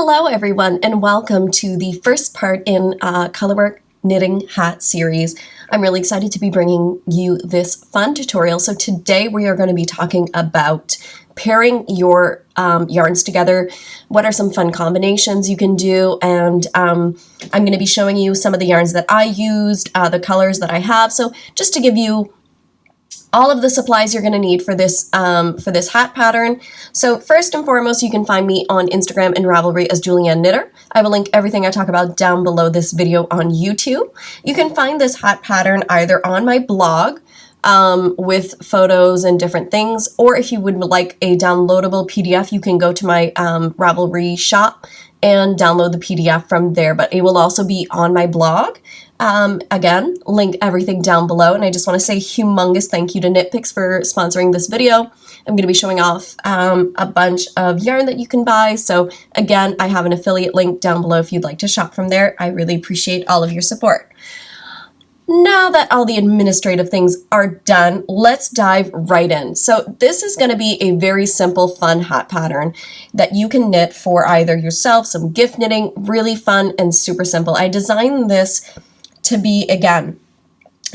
Hello everyone and welcome to the first part in Colorwork knitting hat series. I'm really excited to be bringing you this fun tutorial. So today we are going to be talking about pairing your yarns together. What are some fun combinations you can do, and I'm going to be showing you some of the yarns that I used, the colors that I have. So just to give you all of the supplies you're going to need for this hat pattern. So first and foremost, you can find me on Instagram and Ravelry as Julianne Knitter. I will link everything I talk about down below this video on YouTube. You can find this hat pattern either on my blog with photos and different things, or if you would like a downloadable PDF, you can go to my Ravelry shop and download the PDF from there, but it will also be on my blog. Again, link everything down below, and I just want to say humongous thank you to KnitPicks for sponsoring this video. I'm going to be showing off a bunch of yarn that you can buy, so again, I have an affiliate link down below if you'd like to shop from there. I really appreciate all of your support. Now that all the administrative things are done, let's dive right in. So this is going to be a very simple, fun hat pattern that you can knit for either yourself, some gift knitting, really fun and super simple. I designed this to be, again,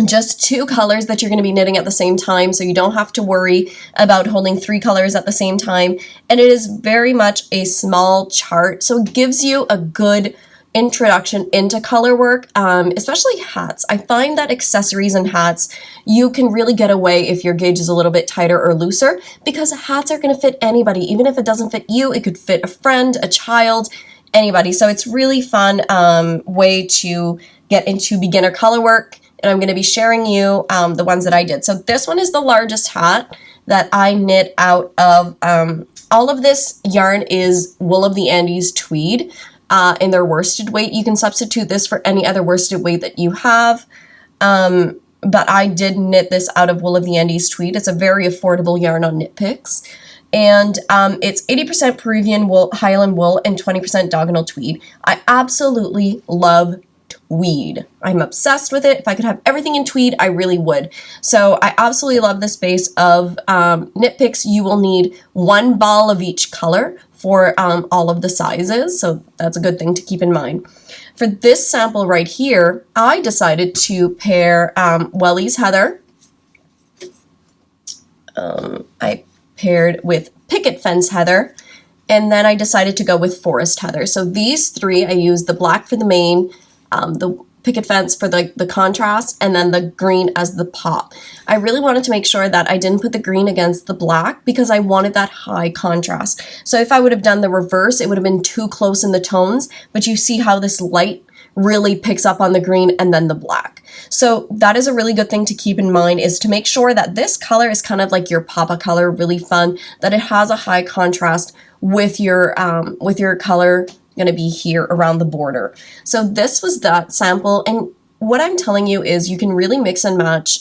just two colors that you're going to be knitting at the same time, so you don't have to worry about holding three colors at the same time. And it is very much a small chart, so it gives you a good introduction into color work, especially hats. I find that accessories and hats, you can really get away if your gauge is a little bit tighter or looser, because hats are going to fit anybody. Even if it doesn't fit you, it could fit a friend, a child, anybody. So it's really fun way to get into beginner color work, and I'm going to be sharing you the ones that I did. So this one is the largest hat that I knit out of. All of this yarn is Wool of the Andes Tweed in their worsted weight. You can substitute this for any other worsted weight that you have, but I did knit this out of Wool of the Andes Tweed. It's a very affordable yarn on KnitPicks. And it's 80% Peruvian wool, Highland wool, and 20% Diagonal Tweed. I absolutely love tweed. I'm obsessed with it. If I could have everything in tweed, I really would. So I absolutely love this base of KnitPicks. You will need one ball of each color for all of the sizes, so that's a good thing to keep in mind. For this sample right here, I decided to pair Welly's Heather. I paired with Picket Fence Heather, and then I decided to go with Forest Heather. So these three, I used the black for the main, the Picket Fence for the contrast, and then the green as the pop. I really wanted to make sure that I didn't put the green against the black because I wanted that high contrast. So if I would have done the reverse, it would have been too close in the tones, but you see how this light really picks up on the green and then the black. So that is a really good thing to keep in mind, is to make sure that this color is kind of like your papa color, really fun, that it has a high contrast with your color going to be here around the border. So this was that sample, and what I'm telling you is you can really mix and match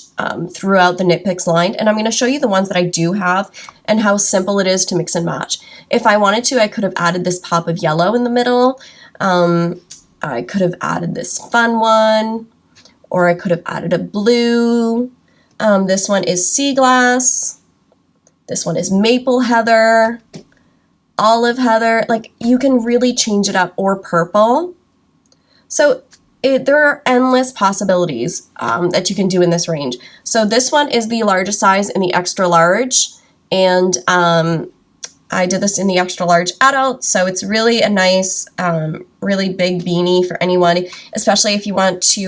throughout the KnitPicks line, and I'm going to show you the ones that I do have and how simple it is to mix and match. If I wanted to, I could have added this pop of yellow in the middle. I could have added this fun one, or I could have added a blue. This one is Sea Glass. This one is Maple Heather, Olive Heather. Like, you can really change it up, or purple. So there are endless possibilities that you can do in this range. So this one is the largest size in the extra large, and I did this in the extra large adult, so it's really a nice, really big beanie for anyone, especially if you want to,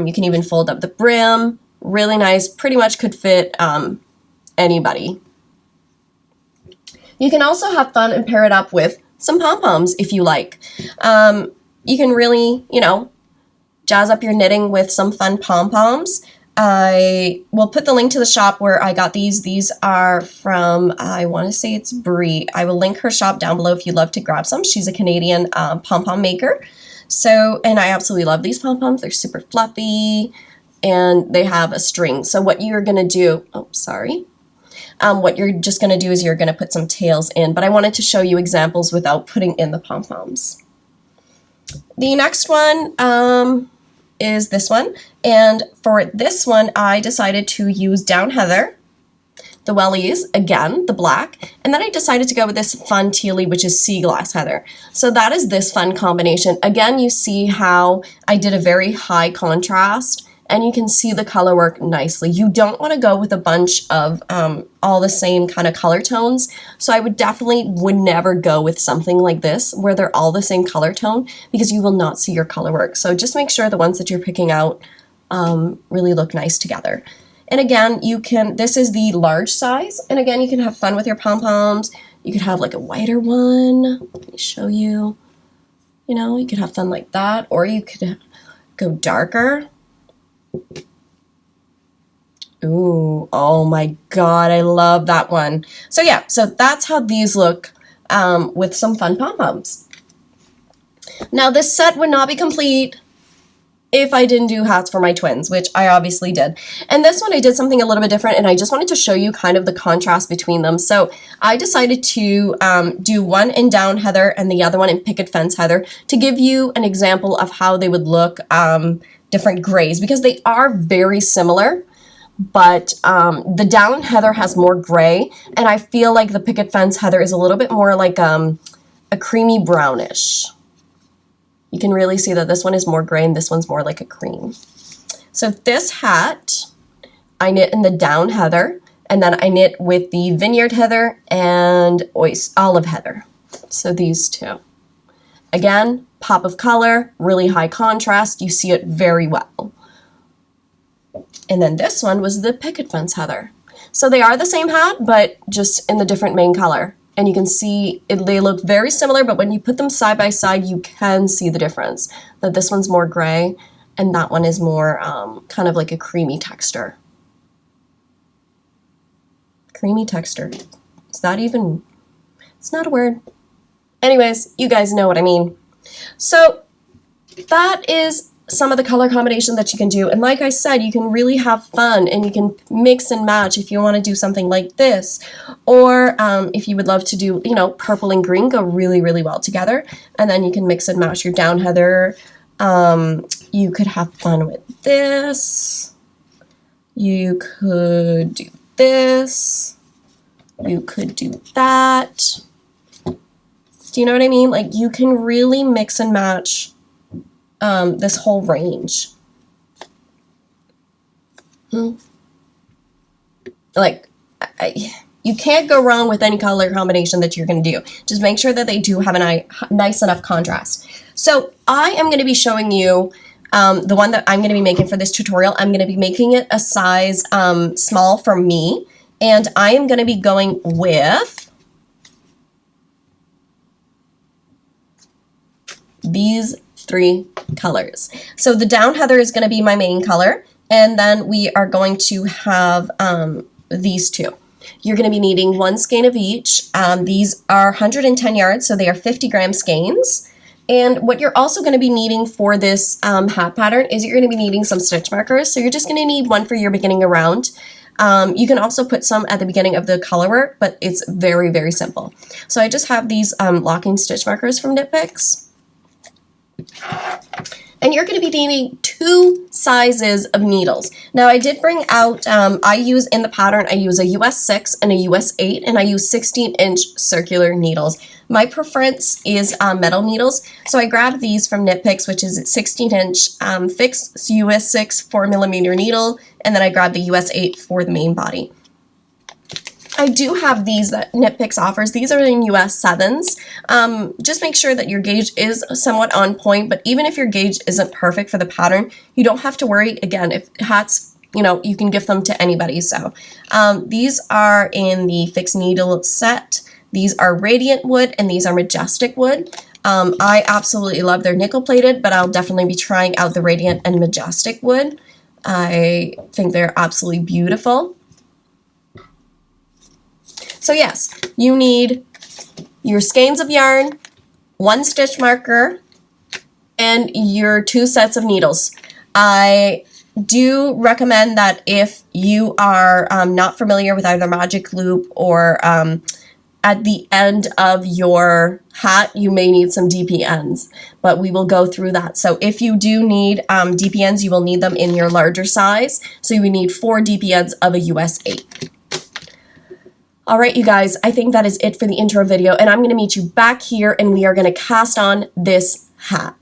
you can even fold up the brim. Really nice, pretty much could fit anybody. You can also have fun and pair it up with some pom-poms if you like. You can really, jazz up your knitting with some fun pom-poms. I will put the link to the shop where I got these. These are from, I want to say it's Brie. I will link her shop down below if you'd love to grab some. She's a Canadian pom-pom maker. So, and I absolutely love these pom-poms. They're super fluffy, and they have a string. So what you're going to do, what you're just going to do is you're going to put some tails in, but I wanted to show you examples without putting in the pom-poms. The next one is this one, and for this one I decided to use Down Heather. the wellies, again, the black, and then I decided to go with this fun tealy, which is sea glass heather. So that is this fun combination. Again, you see how I did a very high contrast, and you can see the color work nicely. You don't want to go with a bunch of all the same kind of color tones. So I would never go with something like this where they're all the same color tone, because you will not see your color work. So just make sure the ones that you're picking out really look nice together. And again, this is the large size. And again, you can have fun with your pom-poms. You could have like a whiter one. Let me show you. You know, you could have fun like that, or you could go darker. Ooh, oh my God, I love that one. So yeah, so that's how these look with some fun pom-poms. Now this set would not be complete if I didn't do hats for my twins, which I obviously did. And this one I did something a little bit different, and I just wanted to show you kind of the contrast between them. So I decided to do one in down heather and the other one in picket fence heather to give you an example of how they would look different grays, because they are very similar. But the down heather has more gray, and I feel like the picket fence heather is a little bit more like a creamy brownish. You can really see that this one is more gray and this one's more like a cream. So this hat, I knit in the down heather, and then I knit with the vineyard heather and olive heather. So these two. Again, pop of color, really high contrast. You see it very well. And then this one was the picket fence heather. So they are the same hat, but just in the different main color. And you can see they look very similar, but when you put them side by side, you can see the difference. That this one's more gray, and that one is more kind of like a creamy texture. Creamy texture. Is that even... It's not a word. Anyways, you guys know what I mean. So that is some of the color combination that you can do. And like I said, you can really have fun, and you can mix and match if you want to do something like this. Or if you would love to do, you know, purple and green go really, really well together. And then you can mix and match your down heather. You could have fun with this. You could do this. You could do that. Do you know what I mean? Like, you can really mix and match this whole range. Like, you can't go wrong with any color combination that you're going to do. Just make sure that they do have a nice enough contrast. So I am going to be showing you the one that I'm going to be making for this tutorial. I'm going to be making it a size small for me, and I am going to be going with these 3 colors. So the down heather is going to be my main color, and then we are going to have these 2. You're going to be needing 1 skein of each. These are 110 yards, so they are 50-gram skeins. And what you're also going to be needing for this hat pattern is you're going to be needing some stitch markers. So you're just going to need 1 for your beginning around. You can also put some at the beginning of the color work, but it's very, very simple. So I just have these locking stitch markers from Knit Picks. And you're going to be needing 2 sizes of needles. Now I did bring out, I use in the pattern, I use a US 6 and a US 8, and I use 16-inch circular needles. My preference is metal needles, so I grabbed these from Knit Picks, which is 16-inch fixed US 6 4mm needle, and then I grabbed the US 8 for the main body. I do have these that Knit Picks offers. These are in US 7s. Just make sure that your gauge is somewhat on point, but even if your gauge isn't perfect for the pattern, you don't have to worry. Again, if hats, you know, you can gift them to anybody. So these are in the fixed needle set. These are radiant wood, and these are majestic wood. I absolutely love their nickel plated, but I'll definitely be trying out the radiant and majestic wood. I think they're absolutely beautiful. So yes, you need your skeins of yarn, 1 stitch marker, and your 2 sets of needles. I do recommend that if you are not familiar with either magic loop or at the end of your hat, you may need some DPNs, but we will go through that. So if you do need DPNs, you will need them in your larger size. So you would need 4 DPNs of a US 8. All right, you guys, I think that is it for the intro video, and I'm going to meet you back here and we are going to cast on this hat.